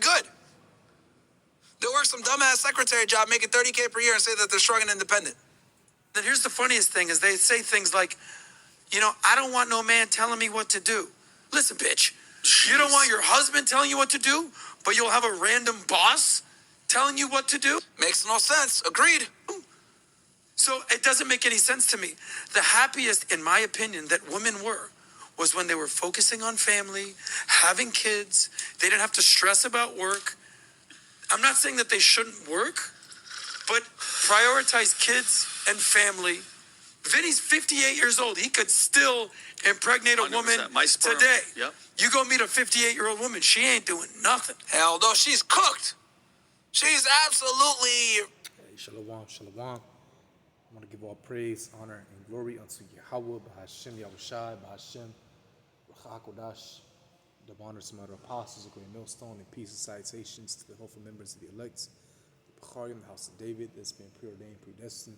good. They'll work some dumbass secretary job making $30K per year and say that they're strong and independent. Then here's the funniest thing is they say things like, I don't want no man telling me what to do. Listen, bitch, you don't want your husband telling you what to do, but you'll have a random boss telling you what to do? Makes no sense. Agreed. So it doesn't make any sense to me. The happiest, in my opinion, that women were was when they were focusing on family, having kids. They didn't have to stress about work. I'm not saying that they shouldn't work, but prioritize kids and family. Vinny's 58 years old. He could still impregnate a woman today. Yep. You go meet a 58-year-old woman, she ain't doing nothing. Hell no, she's cooked. She's absolutely... Hey, shalom, shalom. I want to give all praise, honor, and glory unto Yahweh, B'Hashem, Yahushai, B'Hashem, R'chakodash, the honor some other apostles, a great millstone, and peace and salutations to the hopeful members of the elect, the B'charim, the house of David, that's been preordained, predestined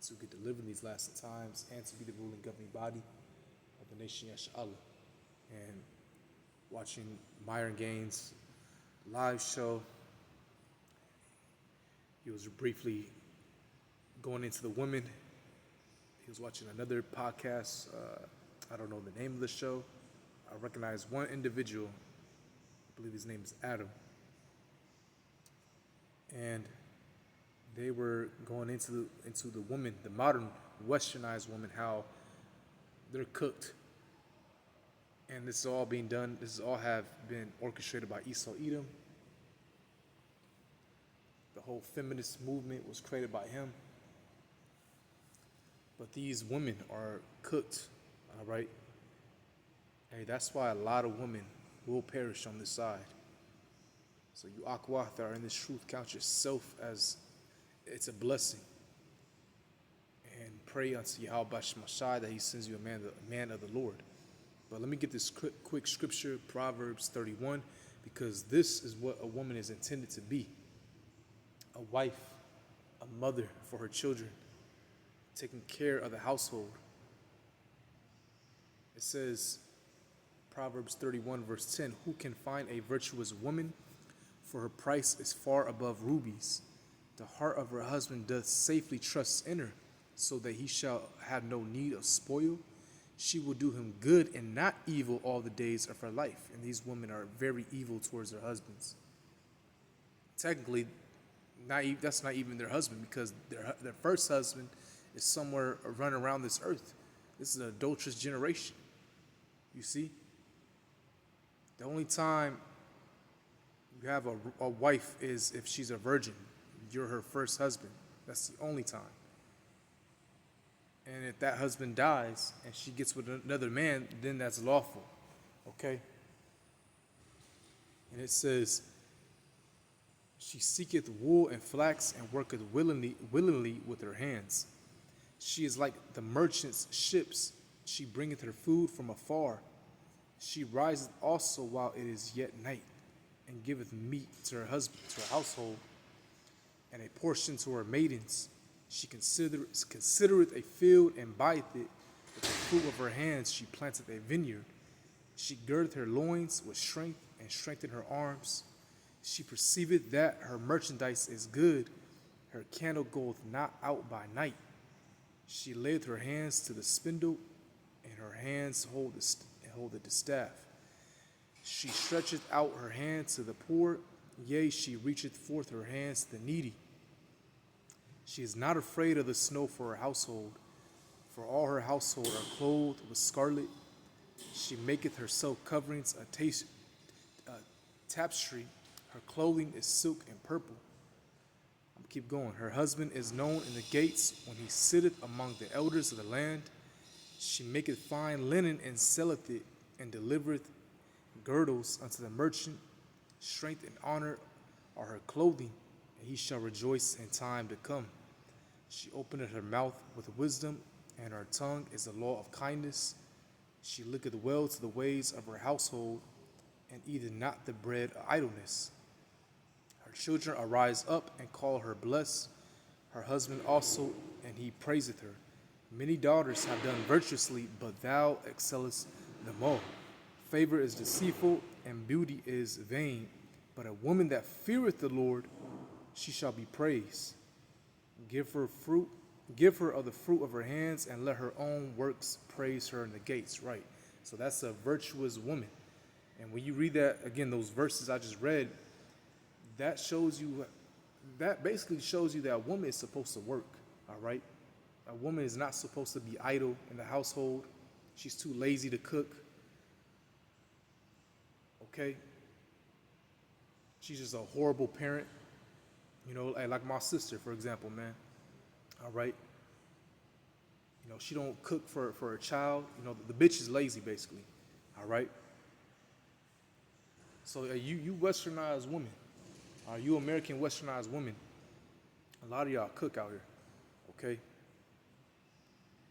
to get delivered in these last times and to be the ruling governing body of the nation Yasha'Allah. And watching Myron Gaines' live show, he was briefly going into the women. He was watching another podcast. I don't know the name of the show. I recognize one individual. I believe his name is Adam. And they were going into the woman, the modern westernized woman, how they're cooked. And this is all being done. This is all have been orchestrated by Esau Edom. The whole feminist movement was created by him. But these women are cooked, all right? Hey, that's why a lot of women will perish on this side. So you Akhwat that are in this truth, count yourself as it's a blessing. And pray unto Yahweh Shemashai that he sends you a man of the Lord. But let me get this quick scripture, Proverbs 31, because this is what a woman is intended to be. A wife, a mother for her children, taking care of the household. It says, Proverbs 31 verse 10, who can find a virtuous woman? For her price is far above rubies. The heart of her husband doth safely trust in her, so that he shall have no need of spoil. She will do him good and not evil all the days of her life. And these women are very evil towards their husbands. Technically, that's not even their husband, because their first husband is somewhere running around this earth. This is an adulterous generation. You see? The only time you have a wife is if she's a virgin. You're her first husband. That's the only time. And if that husband dies and she gets with another man, then that's lawful. Okay? And it says, she seeketh wool and flax and worketh willingly with her hands. She is like the merchant's ships. She bringeth her food from afar. She riseth also while it is yet night, and giveth meat to her husband, to her household, and a portion to her maidens. She considereth a field and buyeth it. With the fruit of her hands she planteth a vineyard. She girdeth her loins with strength, and strengtheneth her arms. She perceiveth that her merchandise is good. Her candle goeth not out by night. She layeth her hands to the spindle, and her hands hold the staff. She stretcheth out her hand to the poor, yea, she reacheth forth her hands to the needy. She is not afraid of the snow for her household, for all her household are clothed with scarlet. She maketh herself coverings, a tapestry. Her clothing is silk and purple. I'm keep going. Her husband is known in the gates when he sitteth among the elders of the land. She maketh fine linen and selleth it, and delivereth girdles unto the merchant. Strength and honor are her clothing, and he shall rejoice in time to come. She openeth her mouth with wisdom, and her tongue is the law of kindness. She looketh well to the ways of her household, and eateth not the bread of idleness. Her children arise up and call her blessed, her husband also, and he praiseth her. Many daughters have done virtuously, but thou excellest them all. Favor is deceitful, and beauty is vain, But a woman that feareth the Lord, she shall be praised. Give her of the fruit of her hands, and let her own works praise her in the gates. Right. So that's a virtuous woman. And when you read that, again, those verses I just read, that basically shows you that a woman is supposed to work. All right. A woman is not supposed to be idle in the household. She's too lazy to cook. Okay. She's just a horrible parent. You know, like my sister, for example, man. All right. You know, she don't cook for a child. You know, the bitch is lazy, basically. All right. So you westernized women, you American westernized women, a lot of y'all cook out here, okay?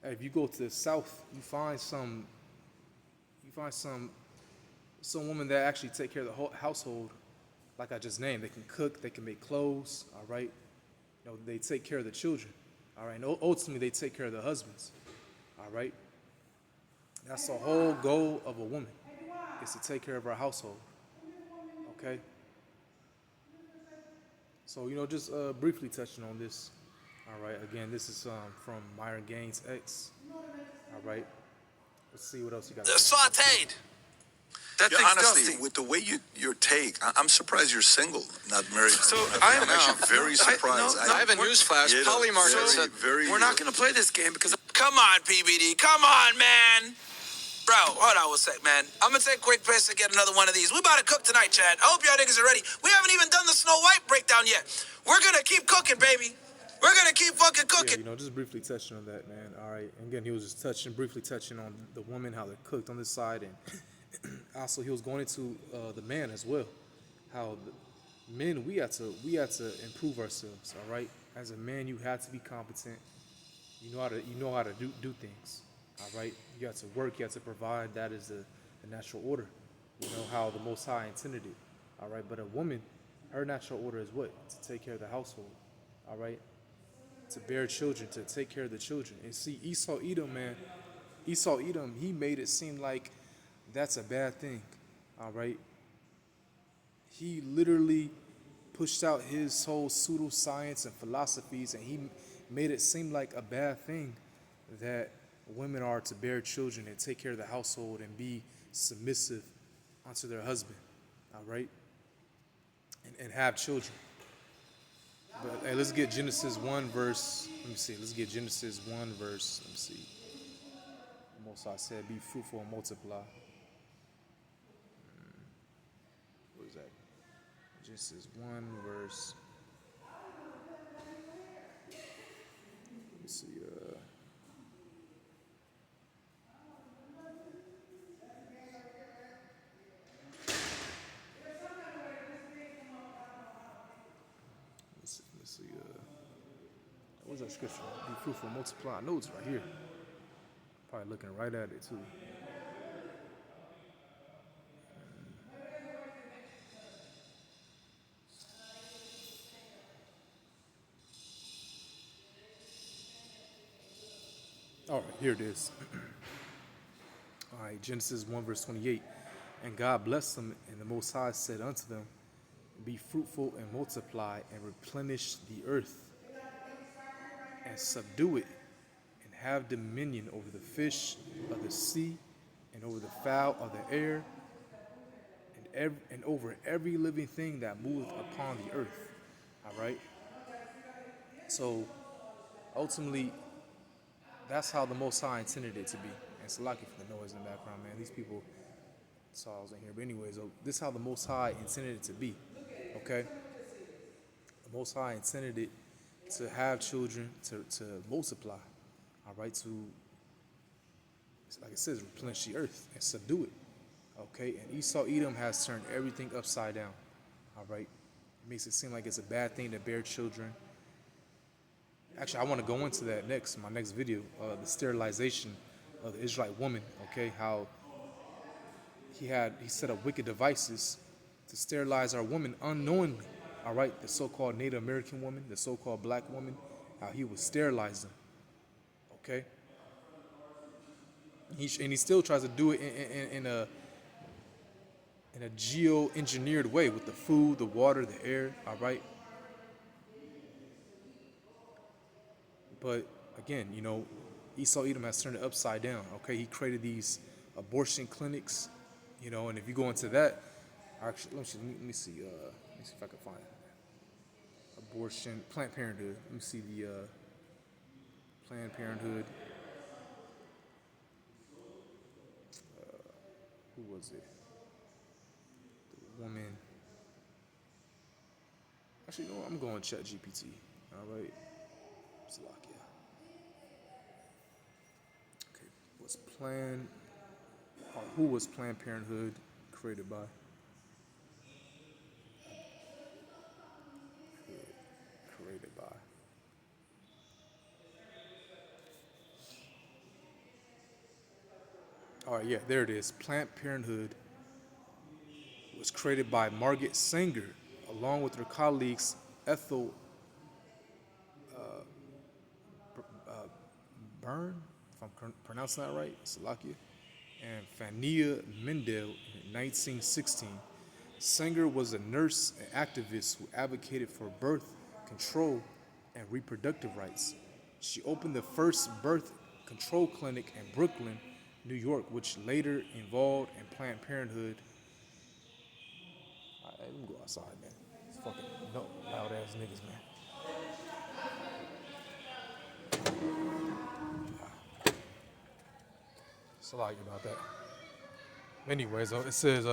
If you go to the South, you find some women that actually take care of the whole household, like I just named. They can cook, they can make clothes, all right? You know, they take care of the children, all right? And ultimately, they take care of the husbands, all right? That's the whole goal of a woman, is to take care of her household. Okay. So, you know, just briefly touching on this. All right. Again, this is from Myron Gaines X. All right. Let's see what else you got. Sauteed. That Yeah, thing's honestly, dusty. with the way your take, I'm surprised you're single, not married. So I'm actually very surprised. I have a newsflash. Yeah, Polymarket said, We're not going to play this game because come on, PBD. Come on, man. Bro, hold on one sec, man. I'm gonna take a quick piss and get another one of these. We about to cook tonight, Chad. I hope y'all niggas are ready. We haven't even done the Snow White breakdown yet. We're gonna keep cooking, baby. We're gonna keep fucking Yeah, cooking. you know, just briefly touching on that, man. All right. And again, he was just briefly touching on the woman, how they cooked on this side, and also he was going into the man as well. How the men, we had to improve ourselves. All right. As a man, you had to be competent. You know how to do things. All right, you have to work, you have to provide. That is the natural order. You know how the Most High intended it. All right, but a woman, her natural order is what? To take care of the household. All right, to bear children, to take care of the children. And see, Esau Edom, man, he made it seem like that's a bad thing. All right, he literally pushed out his whole pseudoscience and philosophies, and he made it seem like a bad thing that women are to bear children and take care of the household and be submissive unto their husband, all right? And have children. But hey, let's get Genesis 1 verse, let me see, let's get Genesis 1 verse, let me see. Most I said, be fruitful and multiply. What is that? Genesis 1 verse, let me see, let's see, what's that scripture? Be fruitful, multiply. I know it's right here. Probably looking right at it too. All right, here it is. All right, Genesis 1 verse 28. And God blessed them, and the Most High said unto them, be fruitful and multiply and replenish the earth and subdue it and have dominion over the fish of the sea and over the fowl of the air and over every living thing that moveth upon the earth. All right. So ultimately, that's how the Most High intended it to be. And it's lucky for the noise in the background, man. These people saw I was in here. But anyways, this is how the Most High intended it to be. Okay? The Most High intended it to have children, to multiply. All right? To, like it says, replenish the earth and subdue it. Okay? And Esau Edom has turned everything upside down. All right? It makes it seem like it's a bad thing to bear children. Actually, I want to go into that next, in my next video, the sterilization of the Israelite woman, okay, how he set up wicked devices to sterilize our woman unknowingly, all right, the so-called Native American woman, the so-called black woman, how he would sterilize them, okay? And he still tries to do it in a in a geo-engineered way with the food, the water, the air. All right, but again, Esau Edom has turned it upside down. Okay, he created these abortion clinics, and if you go into that, actually, let me see. Let me see if I can find abortion, Planned Parenthood. Let me see the Planned Parenthood. Who was it? The woman. Actually, I'm going to chat GPT. All right. Slovakia. Okay. Was Planned, or who was Planned Parenthood created by? Created by. All right, yeah, there it is. Planned Parenthood was created by Margaret Sanger, along with her colleagues Ethel Byrne, if I'm pronouncing that right, Slovakia, and Fania Mendel in 1916. Sanger was a nurse and activist who advocated for birth control and reproductive rights. She opened the first birth control clinic in Brooklyn, New York, which later evolved in Planned Parenthood. All right, let me go outside, man. It's fucking no, loud ass niggas, man. Sorry about that. Anyways, it says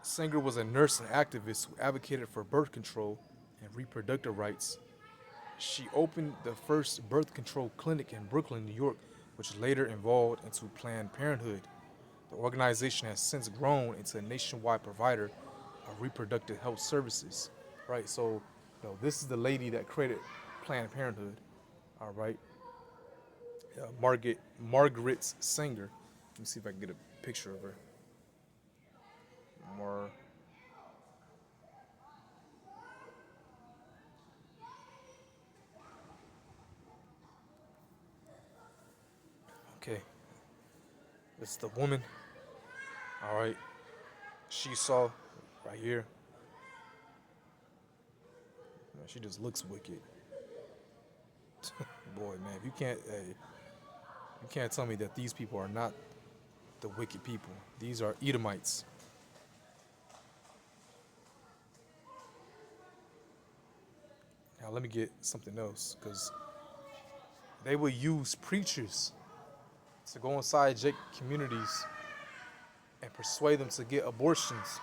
Sanger was a nurse and activist who advocated for birth control and reproductive rights. She opened the first birth control clinic in Brooklyn, New York, which later evolved into Planned Parenthood. The organization has since grown into a nationwide provider of reproductive health services. Right, so this is the lady that created Planned Parenthood. All right, Margaret Sanger. Let me see if I can get a picture of her. Mar. Okay, it's the woman. All right, she saw right here. Man, she just looks wicked. Boy, man, if you can't tell me that these people are not the wicked people. These are Edomites. Now let me get something else, because they will use preachers to go inside Jake communities and persuade them to get abortions.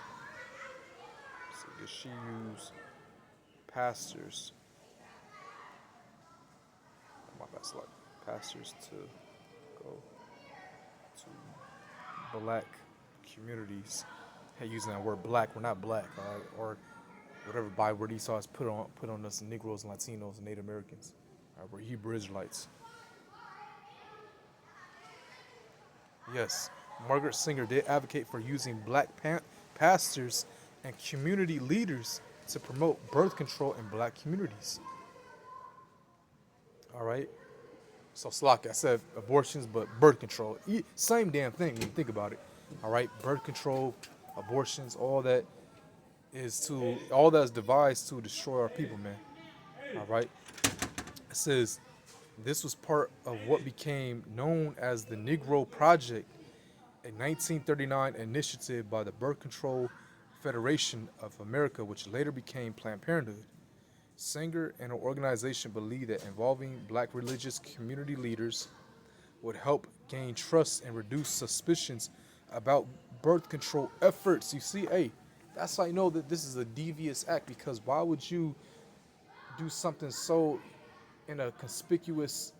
So does she use pastors? My bad, like pastors to go to black communities. Hey, using that word black, we're not black, all right? Or whatever byword Esau has put on us Negroes and Latinos and Native Americans. All right, we're Hebrew Israelites. Yes, Margaret Sanger did advocate for using black pastors and community leaders to promote birth control in black communities. All right. So, Slock, I said abortions, but birth control. Same damn thing when you think about it. All right. Birth control, abortions, all that's devised to destroy our people, man. All right. It says this was part of what became known as the Negro Project, a 1939 initiative by the Birth Control Federation of America, which later became Planned Parenthood. Sanger and her organization believed that involving black religious community leaders would help gain trust and reduce suspicions about birth control efforts. You see, hey, that's how you know that this is a devious act, because why would you do something so in a conspicuous,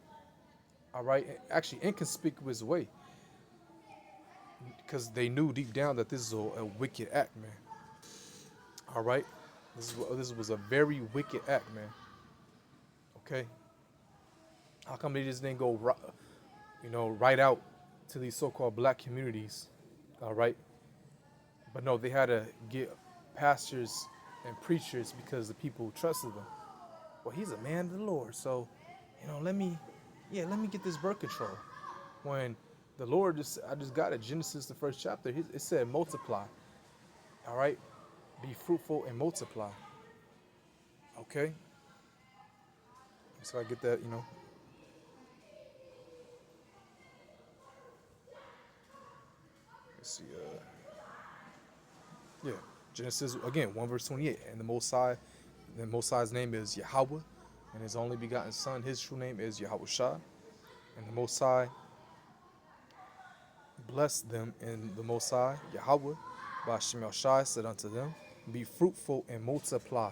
all right, actually inconspicuous way? Because they knew deep down that this is a wicked act, man. All right, this was a very wicked act, man. Okay, how come they just didn't go, right out to these so-called black communities? All right, but no, they had to get pastors and preachers because the people trusted them. Well, he's a man of the Lord, so let me get this birth control. When The Lord I just got it. Genesis, the first chapter. It said multiply. All right, be fruitful and multiply. Okay, so I get that. Let's see. Yeah, Genesis again 1 verse 28. And the Most High's name is Yahweh, and His only begotten Son, His true name is Yahweh Shah. And the Most High blessed them, and the Most High Yahweh by Shem Shai said unto them, be fruitful and multiply,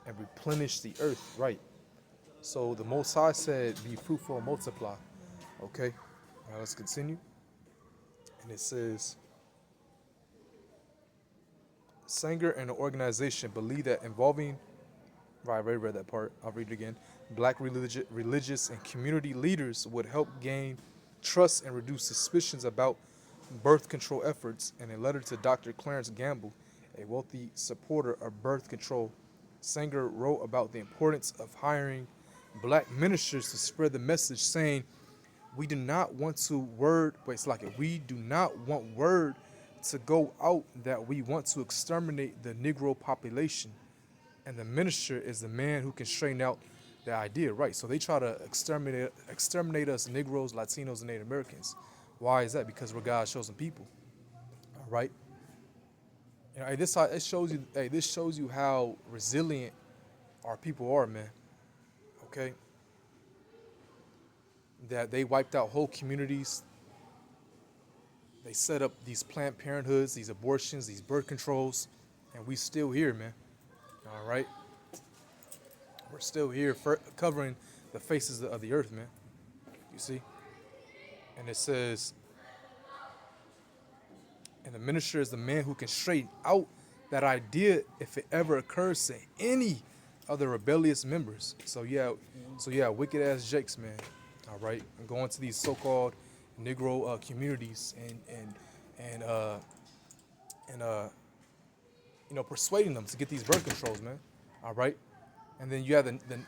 and replenish the earth. Right. So the Most High said, be fruitful and multiply. Okay. Now let's continue. And it says, Sanger and the organization believe that involving, right, I already read that part, I'll read it again. Black religious and community leaders would help gain trust and reduce suspicions about birth control efforts. In a letter to Dr. Clarence Gamble, a wealthy supporter of birth control, Sanger wrote about the importance of hiring black ministers to spread the message, saying, we do not want we do not want word to go out that we want to exterminate the Negro population. And the minister is the man who can straighten out the idea, right? So they try to exterminate us Negroes, Latinos, and Native Americans. Why is that? Because we're God's chosen people. All right. This shows you how resilient our people are, man. Okay. That they wiped out whole communities. They set up these Planned Parenthoods, these abortions, these birth controls, and we still here, man. All right. We're still here covering the faces of the earth, man. You see? And it says, and the minister is the man who can straighten out that idea if it ever occurs to any of the rebellious members. So yeah, wicked ass jakes, man. All right, and going to these so-called Negro communities and persuading them to get these birth controls, man. All right, and then you have the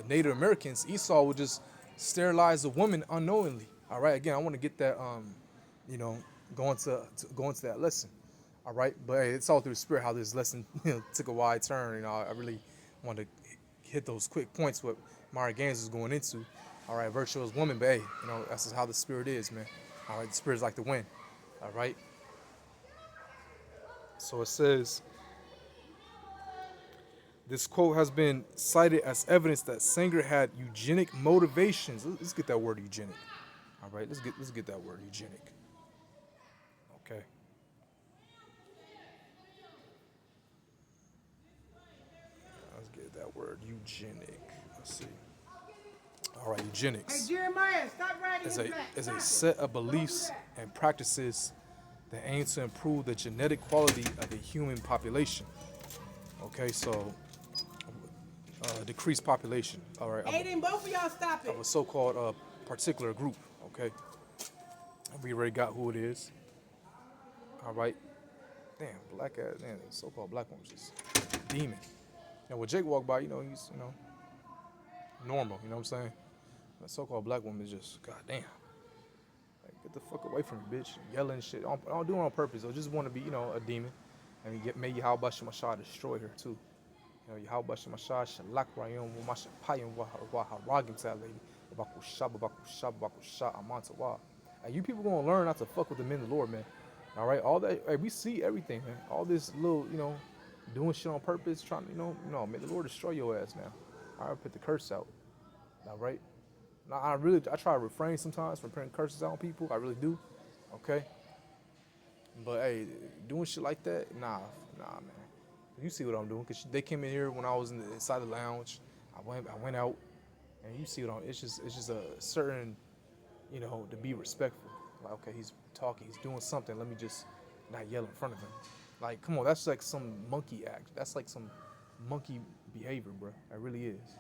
Native Americans. Esau would just sterilize a woman unknowingly. All right, again, I want to get that going to that lesson. All right, but hey, it's all through the spirit how this lesson took a wide turn. I really want to hit those quick points what Mara Gaines is going into. All right, virtuous woman, but hey, that's just how the spirit is, man. All right, the spirit's like the wind. All right. So it says, this quote has been cited as evidence that Sanger had eugenic motivations. Let's get that word eugenic. All right, let's get that word eugenic. Okay. Let's get that word eugenic. Let's see. All right, eugenics. Hey, Jeremiah, stop riding is a set of beliefs and practices that aim to improve the genetic quality of the human population. Okay, so decreased population. All right. Aiden, both of y'all stop it. Of a so-called particular group. Okay. We already got who it is. All right. Damn, black ass, damn, so-called black woman's just a demon. And when Jake walked by, he's normal. You know what I'm saying? The so-called black woman is just, goddamn. Like, get the fuck away from me, bitch. Yelling shit. I don't do it on purpose. I just want to be, a demon. And may Yahweh Shem Shah destroy her too. Yahweh Shem Shah Shalak Rayon Wumasha Payim Waharagim Lady. Babaku Shah Amantawa. And you people gonna learn not to fuck with the men of the Lord, man. All right, all that. Hey, we see everything, man. All this little, doing shit on purpose, trying to, may the Lord destroy your ass now. All right, put the curse out. All right. Now, I try to refrain sometimes from putting curses out on people. I really do. Okay. But hey, doing shit like that, nah, man. You see what I'm doing? Cause they came in here when I was inside the lounge. I went out, and you see what I'm. It's just a certain, to be respectful. Like, okay, he's talking, he's doing something. Let me just not yell in front of him. Like, come on, that's like some monkey act. That's like some monkey behavior, bro. It really is.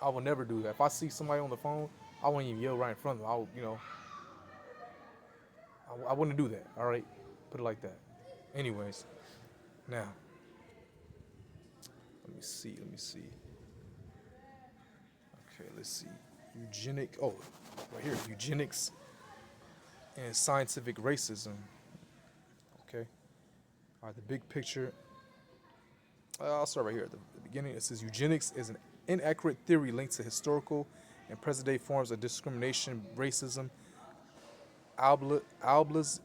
I will never do that. If I see somebody on the phone, I won't even yell right in front of them. I wouldn't do that. All right, put it like that. Anyways, now let me see. Okay, let's see. Right here. Eugenics and scientific racism. Okay. All right, the big picture. I'll start right here at the beginning. It says eugenics is an inaccurate theory linked to historical and present-day forms of discrimination, racism, alblaism,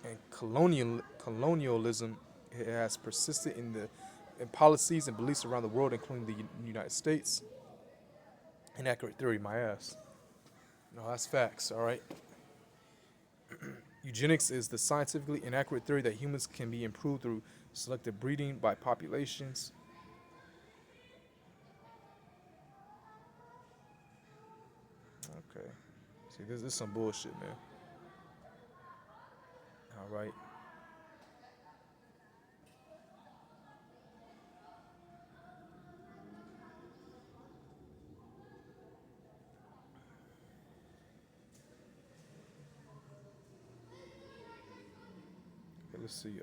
and colonialism. It has persisted in policies and beliefs around the world, including the United States. Inaccurate theory, my ass. No, that's facts. All right. Eugenics is the scientifically inaccurate theory that humans can be improved through selective breeding by populations. Okay. See, this is some bullshit, man. All right. Okay, let's see.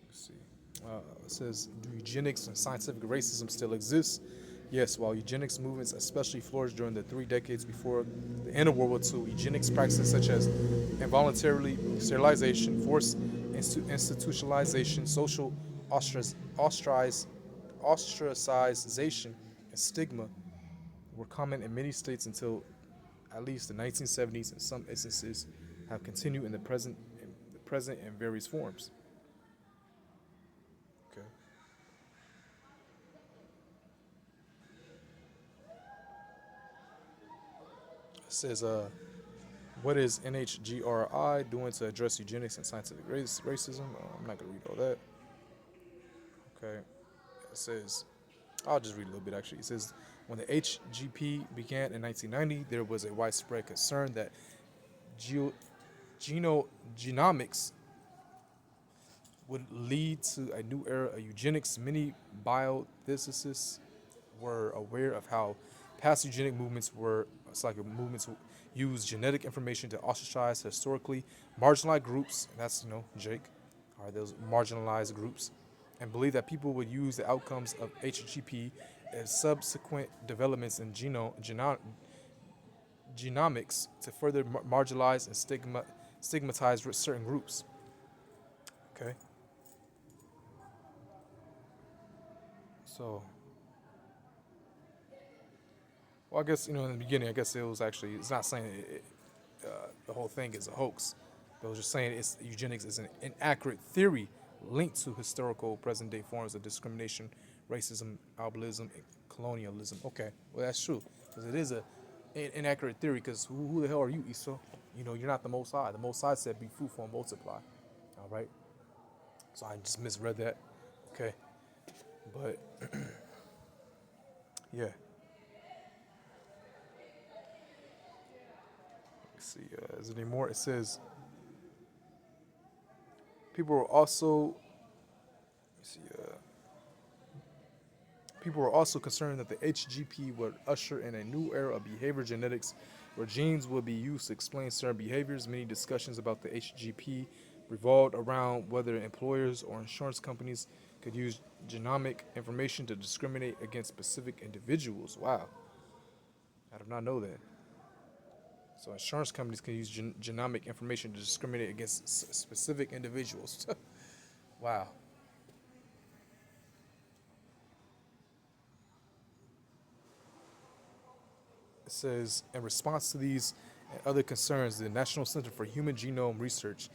Let's see. It says, do eugenics and scientific racism still exist? Yes, while eugenics movements especially flourished during the 3 decades before the end of World War II, eugenics practices such as involuntarily sterilization, forced institutionalization, social ostracization, and stigma were common in many states until at least the 1970s, and some instances have continued in the present in various forms. Okay. It says, what is NHGRI doing to address eugenics and scientific racism? I'm not going to read all that. Okay. It says, I'll just read a little bit actually. It says, when the HGP began in 1990, there was a widespread concern that genomics would lead to a new era of eugenics. Many bioethicists were aware of how past eugenic movements were, it's like movements use genetic information to ostracize historically marginalized groups. That's, Jake, are those marginalized groups, and believe that people would use the outcomes of HGP as subsequent developments in genomics to further marginalize and stigmatize certain groups. Okay. So, well, I guess, in the beginning, I guess it's not saying the whole thing is a hoax. But it was just saying eugenics is an inaccurate theory linked to historical present day forms of discrimination, racism, ableism, and colonialism. Okay, well, that's true. Because it is an inaccurate theory, because who the hell are you, Esau? You're not the Most High. The Most High said, be fruitful and multiply. All right? So I just misread that. Okay. But, yeah. Let's see, is there any more? It says, people were also, people were also concerned that the HGP would usher in a new era of behavior genetics where genes would be used to explain certain behaviors. Many discussions about the HGP revolved around whether employers or insurance companies could use genomic information to discriminate against specific individuals. Wow. I did not know that. So insurance companies can use genomic information to discriminate against specific individuals. Wow. It says, in response to these and other concerns, the National Center for Human Genome Research,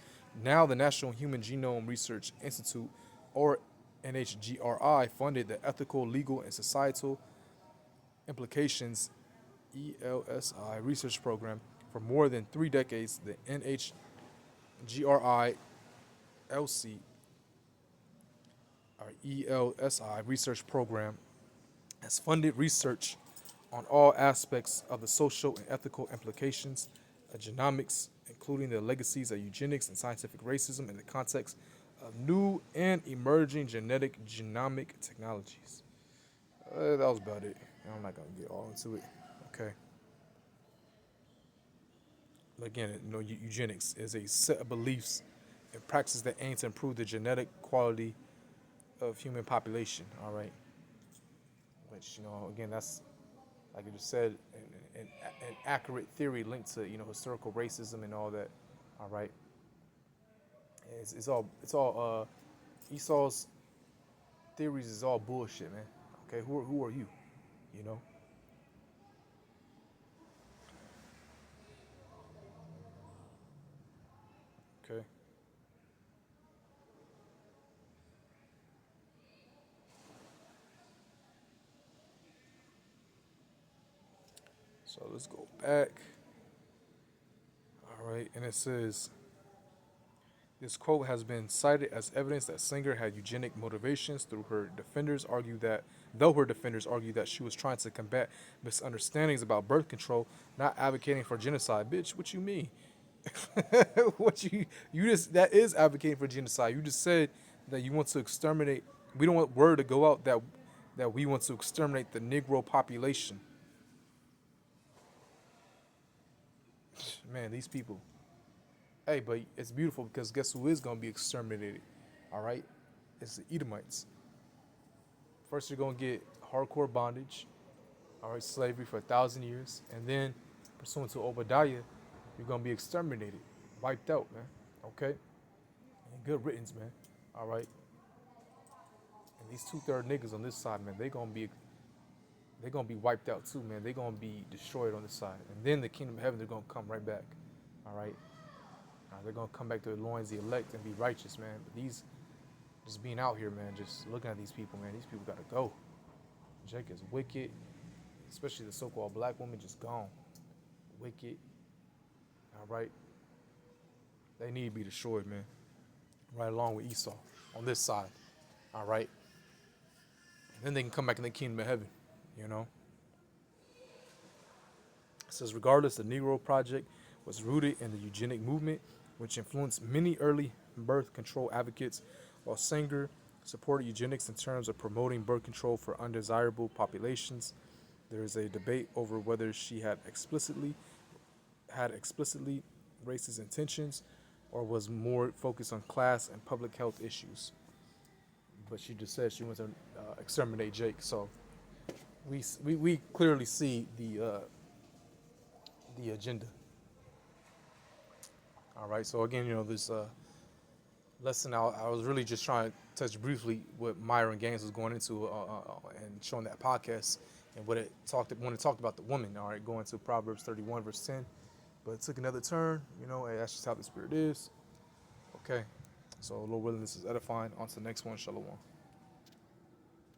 now the National Human Genome Research Institute, or NHGRI, funded the Ethical, Legal, and Societal Implications ELSI research program for more than 3 decades. The NHGRI LC or ELSI research program has funded research on all aspects of the social and ethical implications of genomics, including the legacies of eugenics and scientific racism in the context of new and emerging genomic technologies. That was about it. I'm not going to get all into it. Okay. But again, eugenics is a set of beliefs and practices that aim to improve the genetic quality of human population. All right. Which, again, that's, like I just said, an accurate theory linked to historical racism and all that. All right, it's all Esau's theories is all bullshit, man. Okay, who are you? You know. Okay. So let's go back. All right, and it says this quote has been cited as evidence that Singer had eugenic motivations through her defenders argue that though her defenders argue that she was trying to combat misunderstandings about birth control, not advocating for genocide. Bitch, what you mean? What you just that is advocating for genocide. You just said that you want to exterminate. We don't want word to go out that we want to exterminate the Negro population. Man, these people. Hey, but it's beautiful because guess who is gonna be exterminated? All right, it's the Edomites. First, you're gonna get hardcore bondage. All right, slavery for 1,000 years, and then, pursuant to Obadiah, you're gonna be exterminated, wiped out, man. Okay, and good riddance, man. All right, and these 2/3 niggas on this side, man, they gonna be wiped out too, man. They gonna be destroyed on this side, and then the kingdom of heaven, they're gonna come right back. All right. They're gonna come back to the loins, the elect, and be righteous, man. But these, just being out here, man, just looking at these people, man. These people gotta go. Jake is wicked, especially the so-called black woman, just gone. Wicked. All right. They need to be destroyed, man. Right along with Esau on this side. All right. And then they can come back in the kingdom of heaven. You know. It says, regardless, the Negro Project was rooted in the eugenic movement, which influenced many early birth control advocates, while Sanger supported eugenics in terms of promoting birth control for undesirable populations. There is a debate over whether she had explicitly racist intentions or was more focused on class and public health issues. But she just said she wants to exterminate Jake. So we clearly see the agenda. All right. So again, this lesson, I was really just trying to touch briefly what Myron Gaines was going into and showing that podcast and when it talked about the woman. All right, going to Proverbs 31 verse 10, but it took another turn. Hey, that's just how the spirit is. Okay. So Lord willing, this is edifying. On to the next one. Shalom.